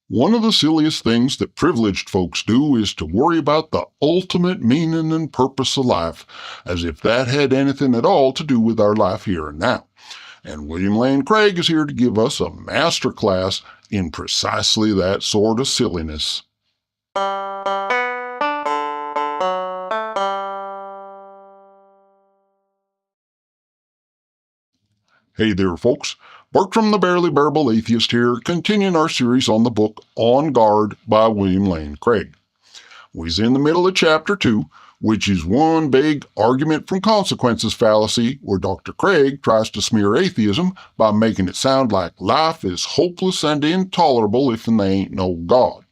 One of the silliest things that privileged folks do is to worry about the ultimate meaning and purpose of life, as if that had anything at all to do with our life here and now. And William Lane Craig is here to give us a master class in precisely that sort of silliness. Hey there, folks. Bertram the Barely Bearable Atheist here, continuing our series on the book On Guard by William Lane Craig. We's in the middle of Chapter 2, which is one big argument from consequences fallacy, where Dr. Craig tries to smear atheism by making it sound like life is hopeless and intolerable if there ain't no God.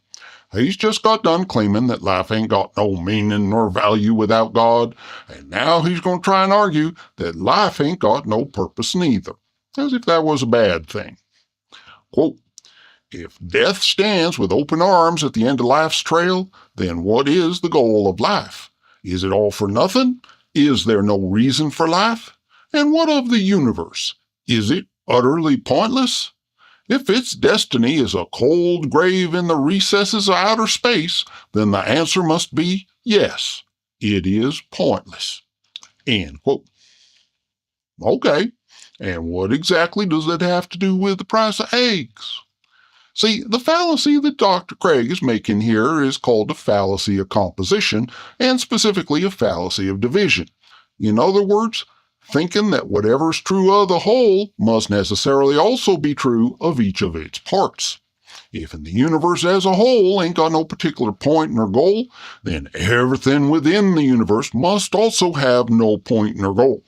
He's just got done claiming that life ain't got no meaning nor value without God, and now he's going to try and argue that life ain't got no purpose neither, as if that was a bad thing. Quote, "If death stands with open arms at the end of life's trail, then what is the goal of life? Is it all for nothing? Is there no reason for life? And what of the universe? Is it utterly pointless? If its destiny is a cold grave in the recesses of outer space, then the answer must be yes, it is pointless." End quote. Okay, and what exactly does that have to do with the price of eggs? See, the fallacy that Dr. Craig is making here is called a fallacy of composition, and specifically a fallacy of division. In other words, thinking that whatever's true of the whole must necessarily also be true of each of its parts. If in the universe as a whole ain't got no particular point nor goal, then everything within the universe must also have no point nor goal.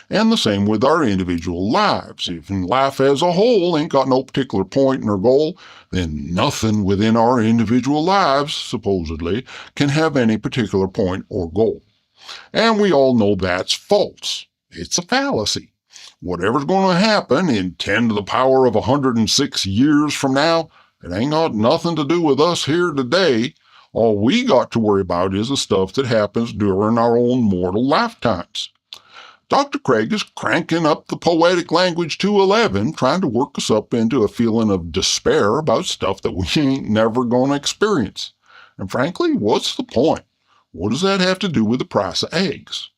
And the same with our individual lives. If in life as a whole ain't got no particular point nor goal, then nothing within our individual lives, supposedly, can have any particular point or goal. And we all know that's false. It's a fallacy. Whatever's going to happen in 10 to the power of 106 years from now, it ain't got nothing to do with us here today. All we got to worry about is the stuff that happens during our own mortal lifetimes. Dr. Craig is cranking up the poetic language to 11, trying to work us up into a feeling of despair about stuff that we ain't never going to experience. And frankly, what's the point? What does that have to do with the price of eggs?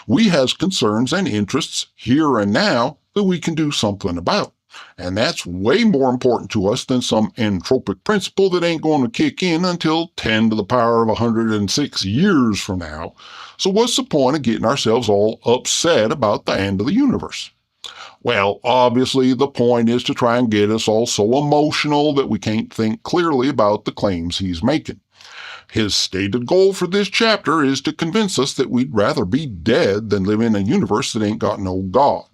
We has concerns and interests here and now that we can do something about. And that's way more important to us than some entropic principle that ain't going to kick in until 10 to the power of 106 years from now. So what's the point of getting ourselves all upset about the end of the universe? Well, obviously the point is to try and get us all so emotional that we can't think clearly about the claims he's making. His stated goal for this chapter is to convince us that we'd rather be dead than live in a universe that ain't got no God.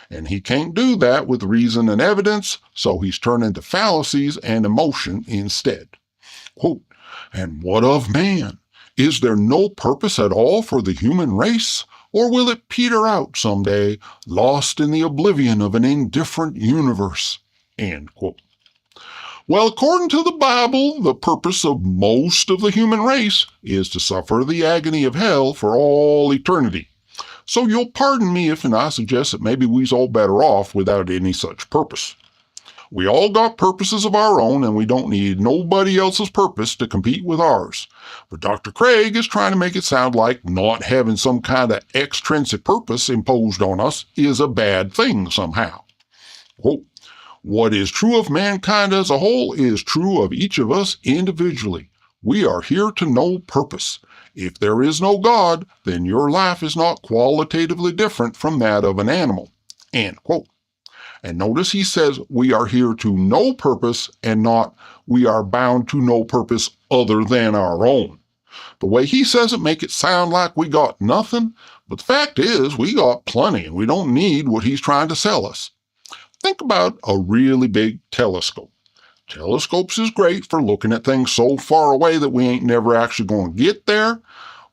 And he can't do that with reason and evidence, so he's turning to fallacies and emotion instead. Quote, "And what of man? Is there no purpose at all for the human race? Or will it peter out someday, lost in the oblivion of an indifferent universe?" End quote. Well, according to the Bible, the purpose of most of the human race is to suffer the agony of hell for all eternity. So you'll pardon me if I suggest that maybe we's all better off without any such purpose. We all got purposes of our own, and we don't need nobody else's purpose to compete with ours. But Dr. Craig is trying to make it sound like not having some kind of extrinsic purpose imposed on us is a bad thing somehow. Quote, "What is true of mankind as a whole is true of each of us individually. We are here to no purpose. If there is no God, then your life is not qualitatively different from that of an animal." End quote. And notice he says we are here to no purpose and not we are bound to no purpose other than our own. The way he says it make it sound like we got nothing, but the fact is we got plenty and we don't need what he's trying to sell us. Think about a really big telescope. Telescopes is great for looking at things so far away that we ain't never actually going to get there.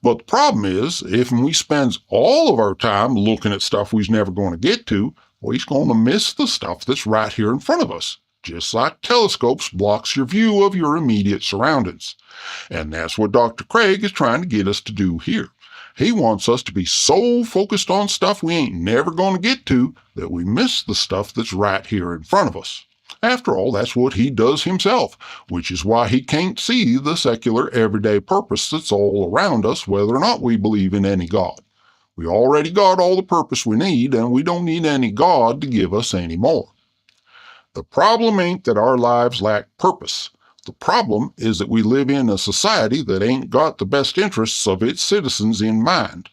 But the problem is, if we spends all of our time looking at stuff we's never going to get to, we's going to miss the stuff that's right here in front of us, just like telescopes blocks your view of your immediate surroundings. And that's what Dr. Craig is trying to get us to do here. He wants us to be so focused on stuff we ain't never going to get to that we miss the stuff that's right here in front of us. After all, that's what he does himself, which is why he can't see the secular everyday purpose that's all around us, whether or not we believe in any God. We already got all the purpose we need, and we don't need any God to give us any more. The problem ain't that our lives lack purpose. The problem is that we live in a society that ain't got the best interests of its citizens in mind.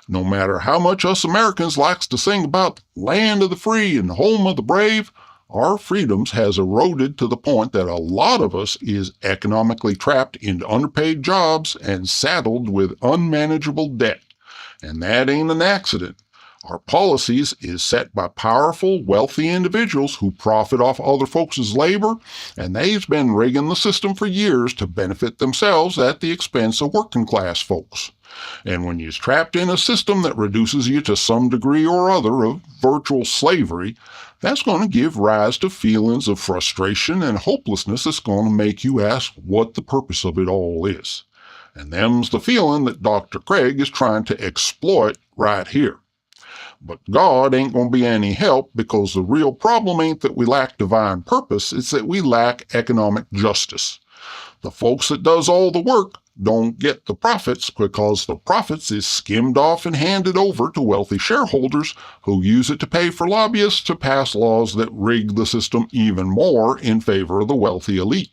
No matter how much us Americans likes to sing about land of the free and home of the brave, our freedoms has eroded to the point that a lot of us is economically trapped into underpaid jobs and saddled with unmanageable debt. And that ain't an accident. Our policies is set by powerful, wealthy individuals who profit off other folks' labor, and they've been rigging the system for years to benefit themselves at the expense of working class folks. And when you're trapped in a system that reduces you to some degree or other of virtual slavery, that's going to give rise to feelings of frustration and hopelessness that's going to make you ask what the purpose of it all is. And them's the feeling that Dr. Craig is trying to exploit right here. But God ain't going to be any help, because the real problem ain't that we lack divine purpose, it's that we lack economic justice. The folks that does all the work don't get the profits, because the profits is skimmed off and handed over to wealthy shareholders who use it to pay for lobbyists to pass laws that rig the system even more in favor of the wealthy elite.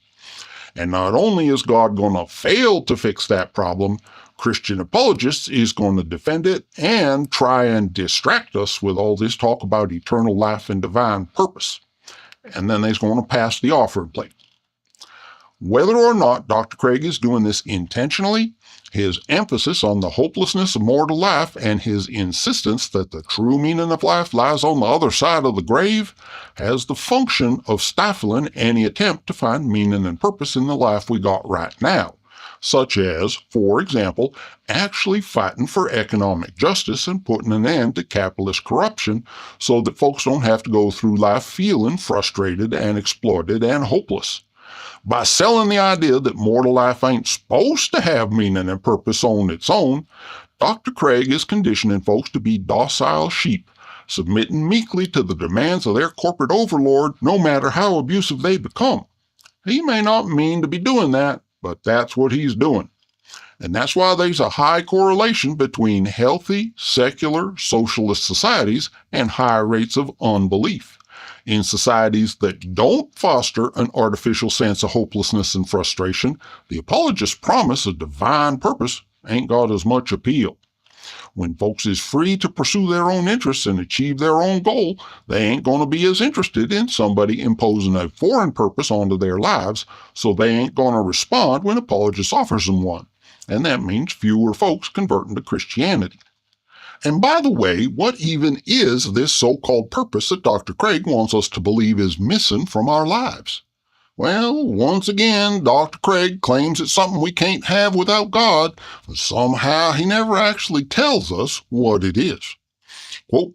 And not only is God going to fail to fix that problem, Christian apologists is going to defend it and try and distract us with all this talk about eternal life and divine purpose. And then they're going to pass the offering plate. Whether or not Dr. Craig is doing this intentionally, his emphasis on the hopelessness of mortal life and his insistence that the true meaning of life lies on the other side of the grave has the function of stifling any attempt to find meaning and purpose in the life we got right now, such as, for example, actually fighting for economic justice and putting an end to capitalist corruption so that folks don't have to go through life feeling frustrated and exploited and hopeless. By selling the idea that mortal life ain't supposed to have meaning and purpose on its own, Dr. Craig is conditioning folks to be docile sheep, submitting meekly to the demands of their corporate overlord no matter how abusive they become. He may not mean to be doing that, but that's what he's doing. And that's why there's a high correlation between healthy, secular, socialist societies and high rates of unbelief. In societies that don't foster an artificial sense of hopelessness and frustration, the apologist's promise of divine purpose ain't got as much appeal. When folks is free to pursue their own interests and achieve their own goal, they ain't going to be as interested in somebody imposing a foreign purpose onto their lives, so they ain't going to respond when apologist offers them one. And that means fewer folks converting to Christianity. And by the way, what even is this so-called purpose that Dr. Craig wants us to believe is missing from our lives? Well, once again, Dr. Craig claims it's something we can't have without God, but somehow he never actually tells us what it is. Quote,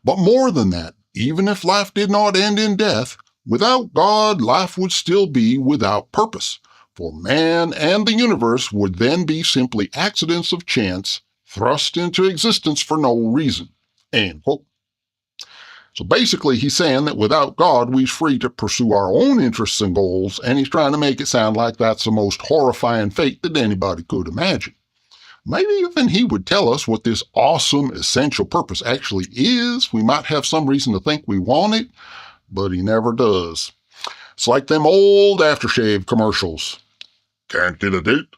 "But more than that, even if life did not end in death, without God, life would still be without purpose, for man and the universe would then be simply accidents of chance, thrust into existence for no reason." End quote. So basically, he's saying that without God, we're free to pursue our own interests and goals, and he's trying to make it sound like that's the most horrifying fate that anybody could imagine. Maybe even he would tell us what this awesome, essential purpose actually is. We might have some reason to think we want it, but he never does. It's like them old aftershave commercials. Can't get a date?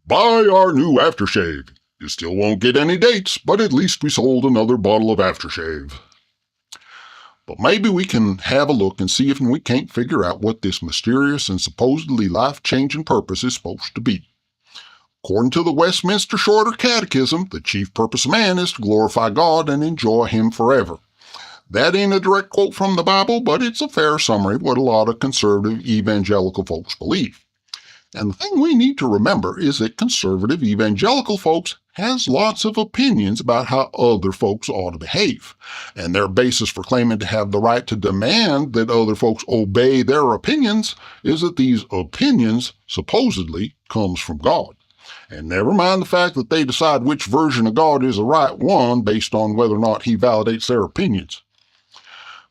Buy our new aftershave. You still won't get any dates, but at least we sold another bottle of aftershave. But maybe we can have a look and see if we can't figure out what this mysterious and supposedly life-changing purpose is supposed to be. According to the Westminster Shorter Catechism, the chief purpose of man is to glorify God and enjoy Him forever. That ain't a direct quote from the Bible, but it's a fair summary of what a lot of conservative evangelical folks believe. And the thing we need to remember is that conservative evangelical folks has lots of opinions about how other folks ought to behave. And their basis for claiming to have the right to demand that other folks obey their opinions is that these opinions supposedly comes from God. And never mind the fact that they decide which version of God is the right one based on whether or not he validates their opinions.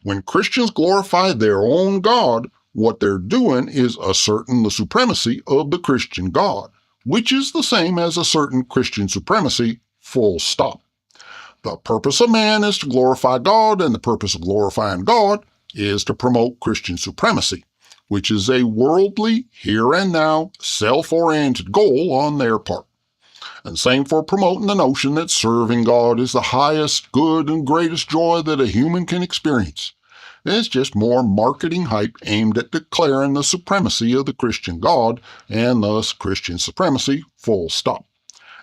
When Christians glorify their own God, what they're doing is asserting the supremacy of the Christian God, which is the same as asserting Christian supremacy, full stop. The purpose of man is to glorify God, and the purpose of glorifying God is to promote Christian supremacy, which is a worldly, here and now, self-oriented goal on their part. And same for promoting the notion that serving God is the highest good and greatest joy that a human can experience. It's just more marketing hype aimed at declaring the supremacy of the Christian God, and thus Christian supremacy, full stop.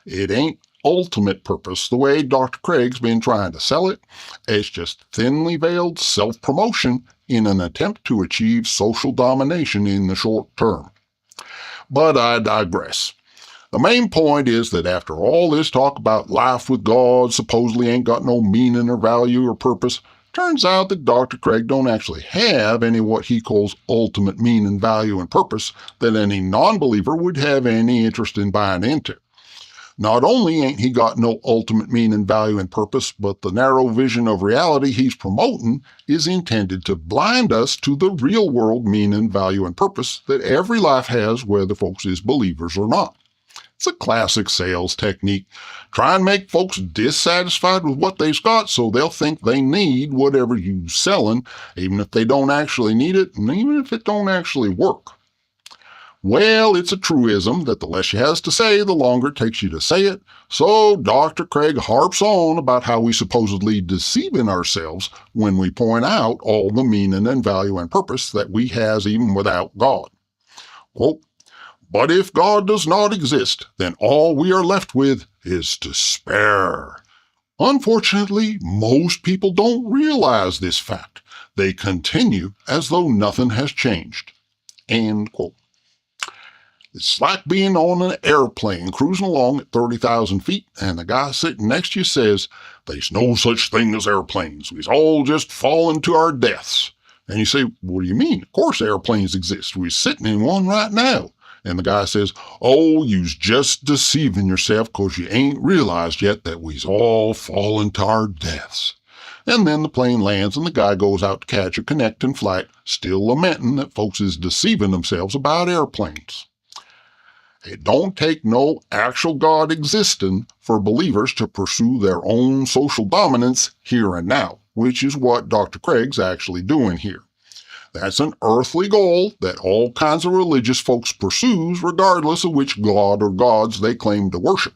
It ain't ultimate purpose the way Dr. Craig's been trying to sell it. It's just thinly veiled self-promotion in an attempt to achieve social domination in the short term. But I digress. The main point is that after all this talk about life with God supposedly ain't got no meaning or value or purpose, turns out that Dr. Craig don't actually have any what he calls ultimate meaning, value, and purpose that any non-believer would have any interest in buying into. Not only ain't he got no ultimate meaning, value, and purpose, but the narrow vision of reality he's promoting is intended to blind us to the real world meaning, value, and purpose that every life has, whether folks is believers or not. It's a classic sales technique. Try and make folks dissatisfied with what they've got so they'll think they need whatever you're selling, even if they don't actually need it, and even if it don't actually work. Well, it's a truism that the less you has to say, the longer it takes you to say it, so Dr. Craig harps on about how we supposedly deceiving ourselves when we point out all the meaning and value and purpose that we has even without God. Quote, "But if God does not exist, then all we are left with is despair." Unfortunately, most people don't realize this fact. They continue as though nothing has changed. End quote. It's like being on an airplane cruising along at 30,000 feet, and the guy sitting next to you says, "There's no such thing as airplanes. We's all just falling to our deaths." And you say, "What do you mean? Of course airplanes exist. We're sitting in one right now." And the guy says, "Oh, you's just deceiving yourself because you ain't realized yet that we's all falling to our deaths." And then the plane lands and the guy goes out to catch a connecting flight, still lamenting that folks is deceiving themselves about airplanes. It don't take no actual God existing for believers to pursue their own social dominance here and now, which is what Dr. Craig's actually doing here. That's an earthly goal that all kinds of religious folks pursues regardless of which God or gods they claim to worship.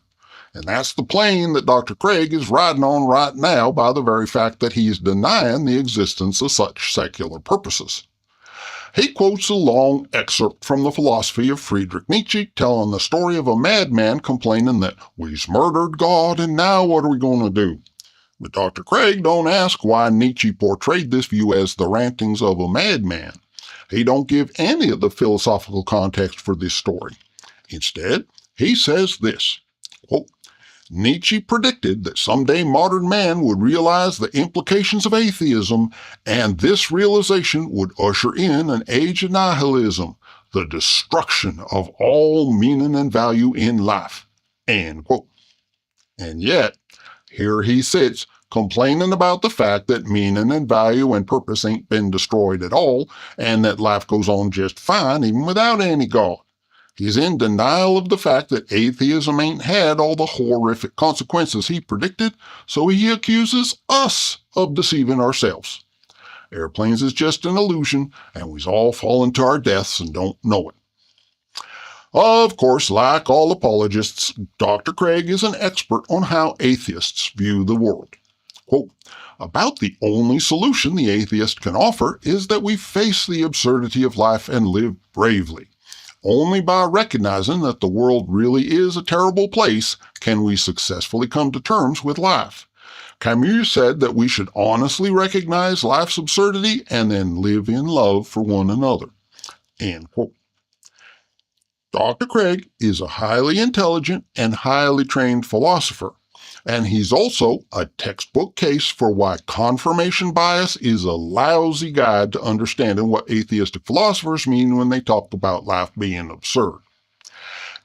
And that's the plane that Dr. Craig is riding on right now by the very fact that he is denying the existence of such secular purposes. He quotes a long excerpt from the philosophy of Friedrich Nietzsche, telling the story of a madman complaining that we've murdered God and now what are we going to do? But Dr. Craig don't ask why Nietzsche portrayed this view as the rantings of a madman. He don't give any of the philosophical context for this story. Instead, he says this, quote, "Nietzsche predicted that someday modern man would realize the implications of atheism, and this realization would usher in an age of nihilism, the destruction of all meaning and value in life." End quote. And yet, here he sits, complaining about the fact that meaning and value and purpose ain't been destroyed at all, and that life goes on just fine even without any God. He's in denial of the fact that atheism ain't had all the horrific consequences he predicted, so he accuses us of deceiving ourselves. Airplanes is just an illusion, and we's all fallen to our deaths and don't know it. Of course, like all apologists, Dr. Craig is an expert on how atheists view the world. Quote, "About the only solution the atheist can offer is that we face the absurdity of life and live bravely. Only by recognizing that the world really is a terrible place can we successfully come to terms with life. Camus said that we should honestly recognize life's absurdity and then live in love for one another." End quote. Dr. Craig is a highly intelligent and highly trained philosopher, and he's also a textbook case for why confirmation bias is a lousy guide to understanding what atheistic philosophers mean when they talk about life being absurd.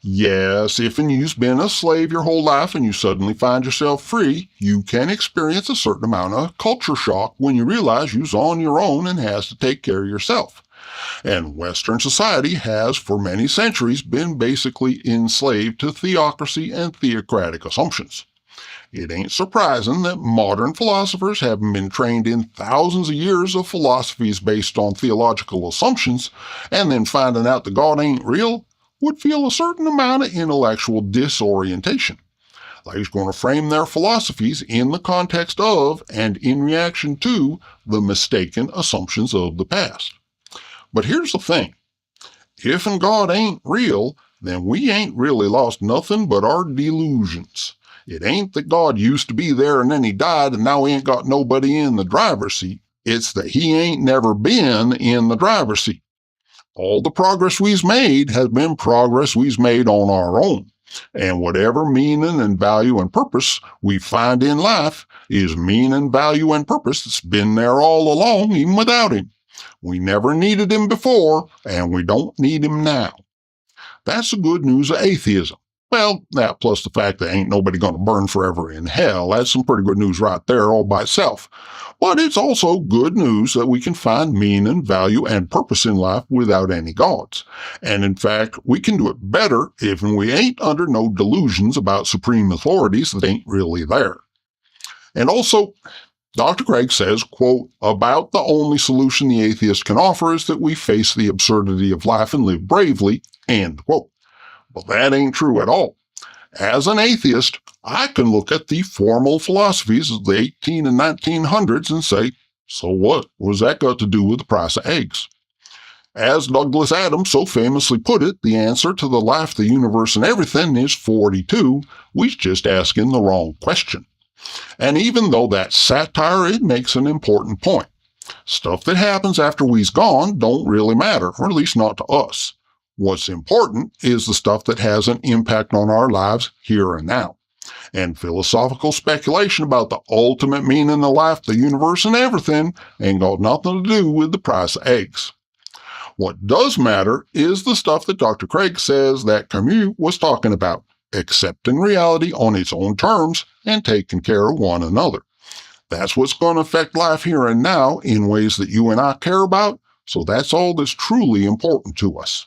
Yes, if you've been a slave your whole life and you suddenly find yourself free, you can experience a certain amount of culture shock when you realize you're on your own and has to take care of yourself. And Western society has, for many centuries, been basically enslaved to theocracy and theocratic assumptions. It ain't surprising that modern philosophers, having been trained in thousands of years of philosophies based on theological assumptions, and then finding out that God ain't real, would feel a certain amount of intellectual disorientation. They're going to frame their philosophies in the context of and in reaction to the mistaken assumptions of the past. But here's the thing. If and God ain't real, then we ain't really lost nothing but our delusions. It ain't that God used to be there and then he died and now he ain't got nobody in the driver's seat. It's that he ain't never been in the driver's seat. All the progress we've made has been progress we've made on our own. And whatever meaning and value and purpose we find in life is meaning, value, and purpose that's been there all along, even without him. We never needed him before, and we don't need him now. That's the good news of atheism. Well, that plus the fact that ain't nobody going to burn forever in hell. That's some pretty good news right there all by itself. But it's also good news that we can find meaning, value, and purpose in life without any gods. And in fact, we can do it better if we ain't under no delusions about supreme authorities that ain't really there. And also, Dr. Craig says, quote, about the only solution the atheist can offer is that we face the absurdity of life and live bravely, end quote. Well, that ain't true at all. As an atheist, I can look at the formal philosophies of the 18 and 1900s and say, so what? What's that got to do with the price of eggs? As Douglas Adams so famously put it, the answer to the life, the universe, and everything is 42. We're just asking the wrong question. And even though that's satire, it makes an important point. Stuff that happens after we's gone don't really matter, or at least not to us. What's important is the stuff that has an impact on our lives here and now. And philosophical speculation about the ultimate meaning of life, the universe, and everything ain't got nothing to do with the price of eggs. What does matter is the stuff that Dr. Craig says that Camus was talking about, accepting reality on its own terms and taking care of one another. That's what's going to affect life here and now in ways that you and I care about, so that's all that's truly important to us.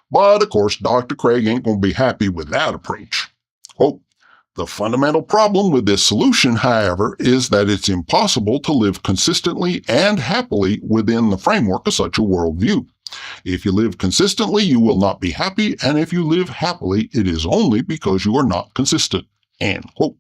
But, of course, Dr. Craig ain't going to be happy with that approach. Quote, the fundamental problem with this solution, however, is that it's impossible to live consistently and happily within the framework of such a worldview. If you live consistently, you will not be happy, and if you live happily, it is only because you are not consistent. End quote.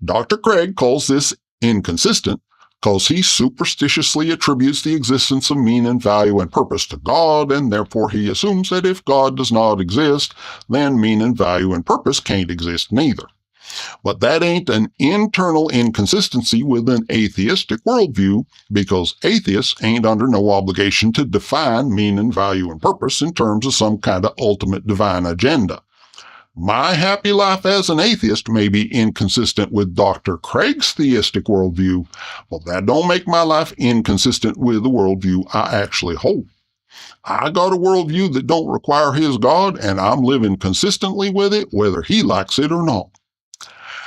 Dr. Craig calls this inconsistent because he superstitiously attributes the existence of meaning, value, and purpose to God, and therefore he assumes that if God does not exist, then meaning, value, and purpose can't exist neither. But that ain't an internal inconsistency with an atheistic worldview, because atheists ain't under no obligation to define meaning, value, and purpose in terms of some kind of ultimate divine agenda. My happy life as an atheist may be inconsistent with Dr. Craig's theistic worldview, but that don't make my life inconsistent with the worldview I actually hold. I got a worldview that don't require his God, and I'm living consistently with it, whether he likes it or not.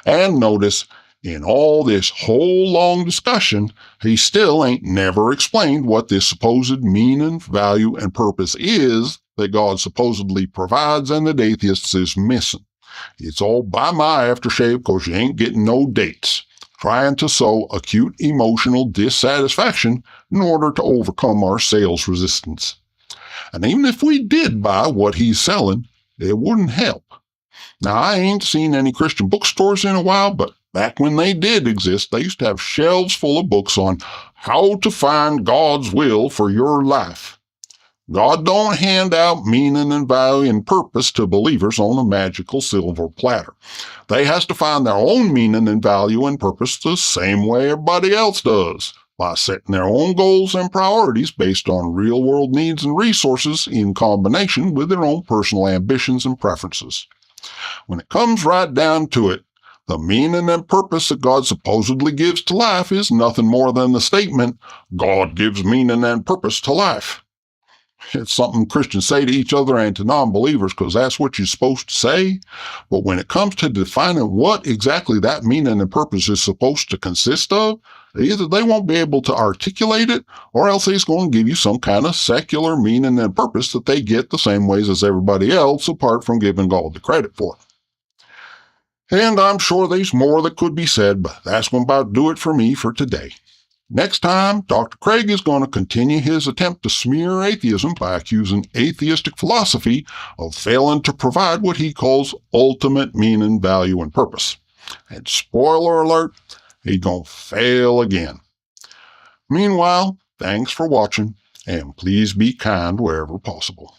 And notice, in all this whole long discussion, he still ain't never explained what this supposed meaning, value, and purpose is that God supposedly provides and that atheists is missing. It's all by my aftershave because you ain't getting no dates, trying to sow acute emotional dissatisfaction in order to overcome our sales resistance. And even if we did buy what he's selling, it wouldn't help. Now, I ain't seen any Christian bookstores in a while, but back when they did exist, they used to have shelves full of books on how to find God's will for your life. God don't hand out meaning and value and purpose to believers on a magical silver platter. They has to find their own meaning and value and purpose the same way everybody else does, by setting their own goals and priorities based on real-world needs and resources in combination with their own personal ambitions and preferences. When it comes right down to it, the meaning and purpose that God supposedly gives to life is nothing more than the statement, God gives meaning and purpose to life. It's something Christians say to each other and to non-believers because that's what you're supposed to say. But when it comes to defining what exactly that meaning and purpose is supposed to consist of, either they won't be able to articulate it, or else they're going to give you some kind of secular meaning and purpose that they get the same ways as everybody else, apart from giving God the credit for it. And I'm sure there's more that could be said, but that's going to about do it for me for today. Next time, Dr. Craig is going to continue his attempt to smear atheism by accusing atheistic philosophy of failing to provide what he calls ultimate meaning, value, and purpose. And spoiler alert, he's going to fail again. Meanwhile, thanks for watching, and please be kind wherever possible.